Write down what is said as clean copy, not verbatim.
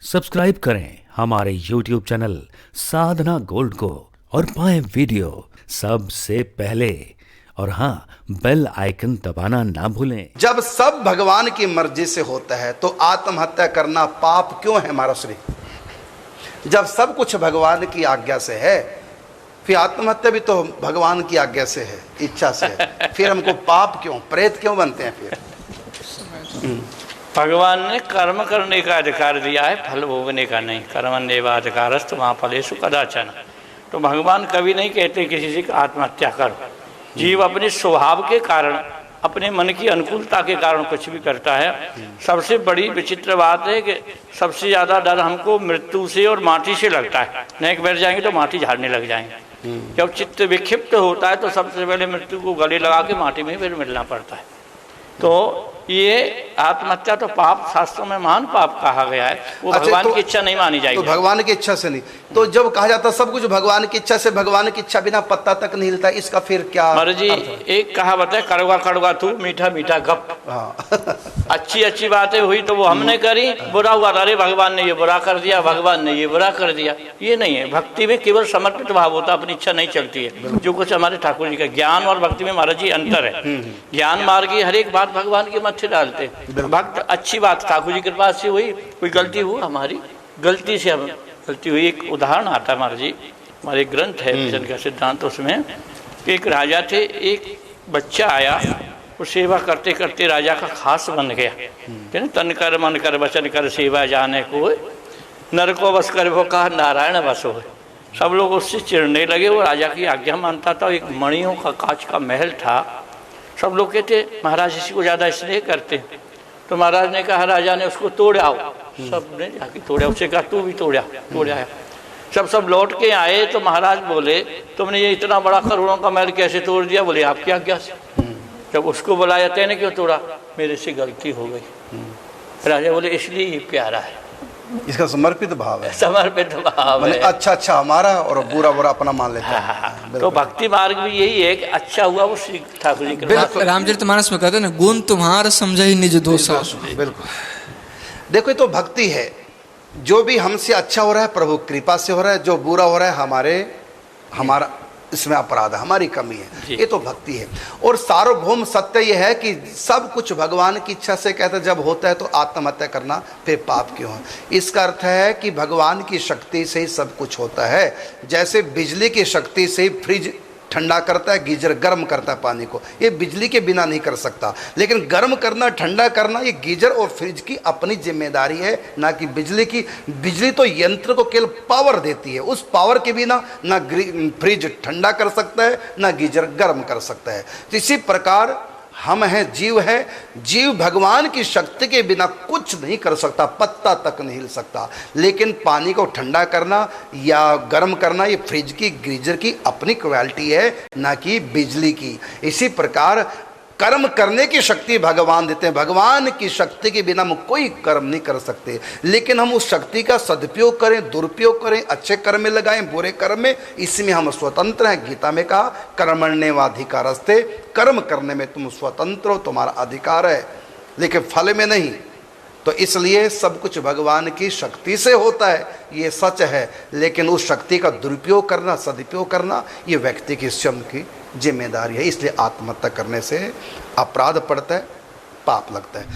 Subscribe करें हमारे YouTube channel साधना gold को और पाएं वीडियो सबसे पहले। और हाँ, बेल आइकन दबाना ना भूलें। जब सब भगवान की मर्जी से होता है तो आत्महत्या करना पाप क्यों है हमारा श्री? जब सब कुछ भगवान की आज्ञा से है, फिर आत्महत्या भी तो भगवान की आज्ञा से है, इच्छा से है, फिर हमको पाप क्यों, प्रेत क्यों बनते हैं फिर? भगवान ने कर्म करने का अधिकार दिया है, फल भोगने का नहीं। कर्मण्येवाधिकारस्तु मा फलेषु कदाचन। तो भगवान कभी नहीं कहते किसी से आत्महत्या करो। जीव अपने स्वभाव के कारण, अपने मन की अनुकूलता के कारण कुछ भी करता है। सबसे बड़ी विचित्र बात है कि सबसे ज़्यादा डर हमको मृत्यु से और माटी से लगता है। नेक बैठ जाएंगे तो माटी झाड़ने लग जाएंगे। जब चित्त विक्षिप्त होता है तो सबसे पहले मृत्यु को गले लगा के माटी में फिर मिलना पड़ता है। तो ये आत्महत्या तो पाप, शास्त्रों में महान पाप कहा गया है। वो भगवान की इच्छा नहीं मानी जाएगी। तो भगवान की इच्छा से नहीं, तो जब कहा जाता सब कुछ भगवान की इच्छा से, भगवान की इच्छा बिना पत्ता तक नहीं हिलता, इसका फिर क्या मर्जी? एक कहावत है, कड़वा कड़वा तू मीठा मीठा गप। हाँ। अच्छी अच्छी बातें हुई तो वो हमने करी, बुरा हुआ अरे भगवान ने ये बुरा कर दिया, भगवान ने ये बुरा कर दिया। ये नहीं है। भक्ति में केवल समर्पित भाव होता, अपनी इच्छा नहीं चलती है। जो कुछ हमारे ठाकुर जी का ज्ञान और भक्ति में महाराज जी अंतर है। ज्ञान मार्ग की हर एक बात भगवान के मत्थे डालते। भक्त अच्छी बात ठाकुर जी कृपा से हुई, कोई गलती हुई हमारी, गलती से हम गलती हुई। एक उदाहरण आता है महाराज जी, हमारे ग्रंथ है भजन का सिद्धांत, उसमें एक राजा थे, एक बच्चा आया, वो सेवा करते करते राजा का खास बन गया। तन कर मन कर वचन कर सेवा जाने को, नर को बस कर वो कहा नारायण बस हो। सब लोग उससे चिढ़ने लगे। वो राजा की आज्ञा मानता था। एक मणियों का कांच का महल था। सब लोग कहते महाराज इसी को ज़्यादा स्नेह करते। तो महाराज ने कहा, राजा ने उसको तोड़ाओ। सब ने जाके तोड़ा। उससे कहा तू भी तोड़ा। सब लौट के आए तो महाराज बोले, तुमने ये इतना बड़ा करोड़ों का महल कैसे तोड़ दिया? बोले आपकी आज्ञा से। जब उसको बुलाया, तेने क्यों तोड़ा? मेरे से गलती हो गई। राजा बोले इसलिए ये प्यारा है, इसका समर्पित भाव है। समर्पित भाव है। अच्छा हमारा और बुरा अपना मान लेते हैं। तो भक्ति मार्ग भी यही है कि अच्छा हुआ वो श्री ठाकुर जी के रामचरितमानस में कहते हैं ना, गुण तुम्हारा समझे निज दोषा। बिल्कुल। देखो, ये तो भक्ति है। जो भी हमसे अच्छा हो रहा है प्रभु कृपा से हो रहा है, जो बुरा हो रहा है हमारा इसमें अपराध है, हमारी कमी है। ये तो भक्ति है। और सार्वभौम सत्य यह है कि सब कुछ भगवान की इच्छा से कहते जब होता है तो आत्महत्या करना फिर पाप क्यों है? इसका अर्थ है कि भगवान की शक्ति से ही सब कुछ होता है। जैसे बिजली की शक्ति से ही फ्रिज ठंडा करता है, गीजर गर्म करता है पानी को, ये बिजली के बिना नहीं कर सकता। लेकिन गर्म करना, ठंडा करना, ये गीजर और फ्रिज की अपनी जिम्मेदारी है, ना कि बिजली की। बिजली तो यंत्र को केवल पावर देती है। उस पावर के बिना ना फ्रिज ठंडा कर सकता है, ना गीजर गर्म कर सकता है। तो इसी प्रकार हम हैं, जीव है। जीव भगवान की शक्ति के बिना कुछ नहीं कर सकता, पत्ता तक नहीं हिल सकता। लेकिन पानी को ठंडा करना या गर्म करना, ये फ्रिज की, गीजर की अपनी क्वालिटी है, ना कि बिजली की। इसी प्रकार कर्म करने की शक्ति भगवान देते हैं। भगवान की शक्ति के बिना हम कोई कर्म नहीं कर सकते। लेकिन हम उस शक्ति का सदुपयोग करें, दुरुपयोग करें, अच्छे कर्म में लगाएं, बुरे कर्म में, इसमें हम स्वतंत्र हैं। गीता में कहा कर्मण्येवाधिकारस्ते, कर्म करने में तुम स्वतंत्र हो, तुम्हारा अधिकार है, लेकिन फल में नहीं। तो इसलिए सब कुछ भगवान की शक्ति से होता है, ये सच है। लेकिन उस शक्ति का दुरुपयोग करना, सदुपयोग करना, ये व्यक्ति की स्वयं की जिम्मेदारी है। इसलिए आत्महत्या करने से अपराध पड़ता है, पाप लगता है।